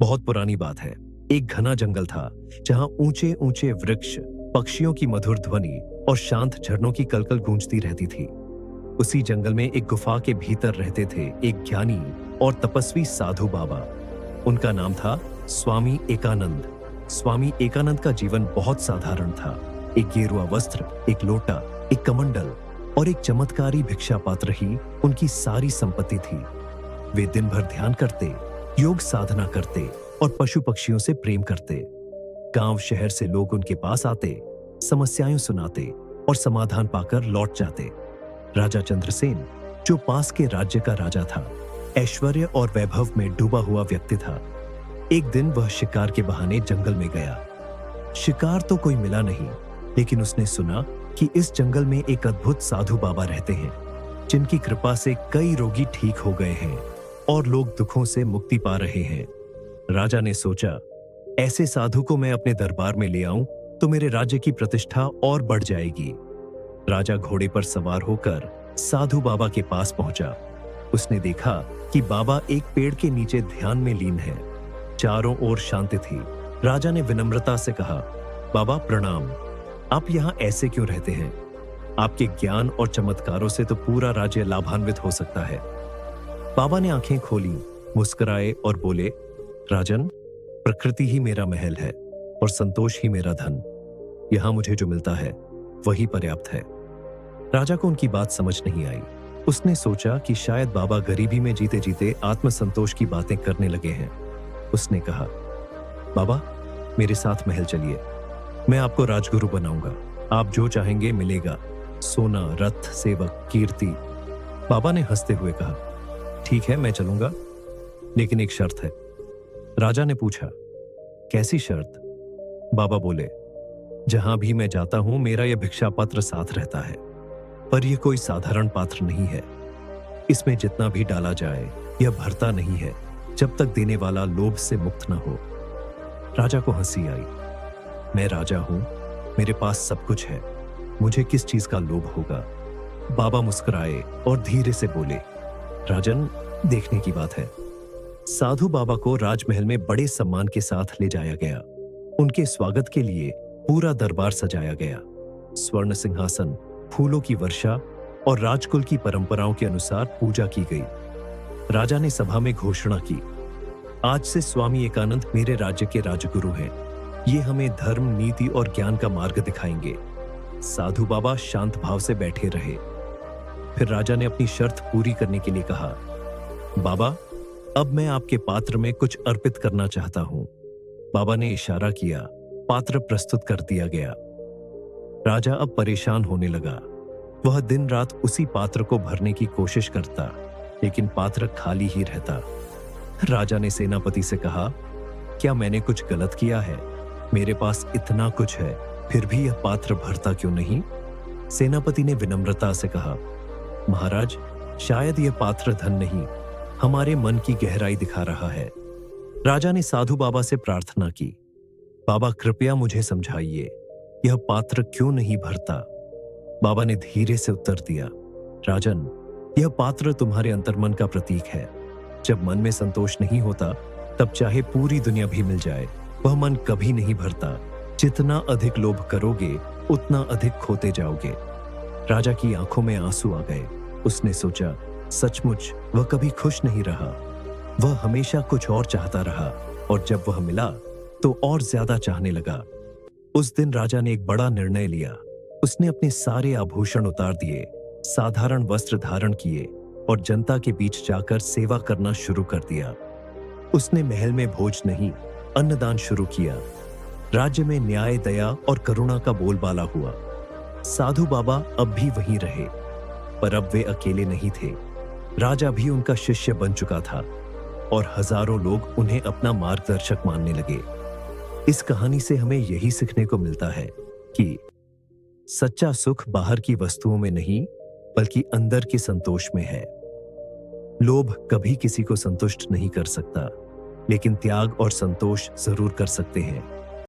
बहुत पुरानी बात है। एक घना जंगल था जहां ऊंचे ऊंचे वृक्ष, पक्षियों की मधुर ध्वनि और शांत झरनों की कलकल गूंजती रहती थी। उसी जंगल में एक गुफा के भीतर रहते थे एक ज्ञानी और तपस्वी साधु बाबा। उनका नाम था स्वामी एकानंद। स्वामी एकानंद का जीवन बहुत साधारण था। एक गेरुआ वस्त्र, एक लोटा, एक कमंडल और एक चमत्कारी भिक्षा पात्र ही उनकी सारी संपत्ति थी। वे दिन भर ध्यान करते, योग साधना करते और पशु पक्षियों से प्रेम करते। गांव शहर से लोग उनके पास आते, समस्याएं सुनाते और समाधान पाकर लौट जाते। राजा चंद्रसेन, जो पास के राज्य का राजा था, ऐश्वर्य और वैभव में डूबा हुआ व्यक्ति था। एक दिन वह शिकार के बहाने जंगल में गया। शिकार तो कोई मिला नहीं, लेकिन उसने सुना कि इस जंगल में एक अद्भुत साधु बाबा रहते हैं, जिनकी कृपा से कई रोगी ठीक हो गए हैं और लोग दुखों से मुक्ति पा रहे हैं। राजा ने सोचा, ऐसे साधु को मैं अपने दरबार में ले आऊं तो मेरे राज्य की प्रतिष्ठा और बढ़ जाएगी। राजा घोड़े पर सवार होकर साधु बाबा के पास पहुंचा। उसने देखा कि बाबा एक पेड़ के नीचे ध्यान में लीन है। चारों ओर शांति थी। राजा ने विनम्रता से कहा, बाबा प्रणाम, आप यहाँ ऐसे क्यों रहते हैं? आपके ज्ञान और चमत्कारों से तो पूरा राज्य लाभान्वित हो सकता है। बाबा ने आंखें खोली, मुस्कुराए और बोले, राजन, प्रकृति ही मेरा महल है और संतोष ही मेरा धन। यहां मुझे जो मिलता है वही पर्याप्त है। राजा को उनकी बात समझ नहीं आई। उसने सोचा कि शायद बाबा गरीबी में जीते जीते आत्मसंतोष की बातें करने लगे हैं। उसने कहा, बाबा मेरे साथ महल चलिए, मैं आपको राजगुरु बनाऊंगा। आप जो चाहेंगे मिलेगा, सोना, रथ, सेवक, कीर्ति। बाबा ने हंसते हुए कहा, ठीक है मैं चलूंगा, लेकिन एक शर्त है। राजा ने पूछा, कैसी शर्त? बाबा बोले, जहां भी मैं जाता हूं मेरा यह भिक्षा पात्र साथ रहता है, पर यह कोई साधारण पात्र नहीं है। इसमें जितना भी डाला जाए यह भरता नहीं है जब तक देने वाला लोभ से मुक्त न हो। राजा को हंसी आई। मैं राजा हूं, मेरे पास सब कुछ है, मुझे किस चीज का लोभ होगा? बाबा मुस्कुराए और धीरे से बोले, राजन, देखने की बात है। साधु बाबा को राजमहल में बड़े सम्मान के साथ ले जाया गया। उनके स्वागत के लिए पूरा दरबार सजाया गया। स्वर्ण सिंहासन, फूलों की वर्षा और राजकुल की परंपराओं के अनुसार पूजा की गई। राजा ने सभा में घोषणा की, आज से स्वामी एकानंद मेरे राज्य के राजगुरु हैं। ये हमें धर्म, नीति और ज्ञान का मार्ग दिखाएंगे। साधु बाबा शांत भाव से बैठे रहे। फिर राजा ने अपनी शर्त पूरी करने के लिए कहा, बाबा अब मैं आपके पात्र में कुछ अर्पित करना चाहता हूं। बाबा ने इशारा किया, पात्र प्रस्तुत कर दिया गया। राजा अब परेशान होने लगा। वह दिन रात उसी पात्र को भरने की कोशिश करता, लेकिन पात्र खाली ही रहता। राजा ने सेनापति से कहा, क्या मैंने कुछ गलत किया है? मेरे पास इतना कुछ है, फिर भी यह पात्र भरता क्यों नहीं? सेनापति ने विनम्रता से कहा, महाराज, शायद यह पात्र धन नहीं, हमारे मन की गहराई दिखा रहा है। राजा ने साधु बाबा से प्रार्थना की, बाबा कृपया मुझे समझाइए, यह पात्र क्यों नहीं भरता? बाबा ने धीरे से उत्तर दिया, राजन, यह पात्र तुम्हारे अंतर्मन का प्रतीक है। जब मन में संतोष नहीं होता, तब चाहे पूरी दुनिया भी मिल जाए, वह मन कभी नहीं भरता। जितना अधिक लोभ करोगे, उतना अधिक खोते जाओगे। राजा की आंखों में आंसू आ गए। उसने सोचा, सचमुच वह कभी खुश नहीं रहा। वह हमेशा कुछ और चाहता रहा, और जब वह मिला तो और ज्यादा चाहने लगा। उस दिन राजा ने एक बड़ा निर्णय लिया। उसने अपने सारे आभूषण उतार दिए, साधारण वस्त्र धारण किए और जनता के बीच जाकर सेवा करना शुरू कर दिया। उसने महल में भोज नहीं, अन्नदान शुरू किया। राज्य में न्याय, दया और करुणा का बोलबाला हुआ। साधु बाबा अब भी वहीं रहे, पर अब वे अकेले नहीं थे। राजा भी उनका शिष्य बन चुका था और हजारों लोग उन्हें अपना मार्गदर्शक मानने लगे। इस कहानी से हमें यही सीखने को मिलता है कि सच्चा सुख बाहर की वस्तुओं में नहीं, बल्कि अंदर के संतोष में है। लोभ कभी किसी को संतुष्ट नहीं कर सकता, लेकिन त्याग और संतोष जरूर कर सकते हैं।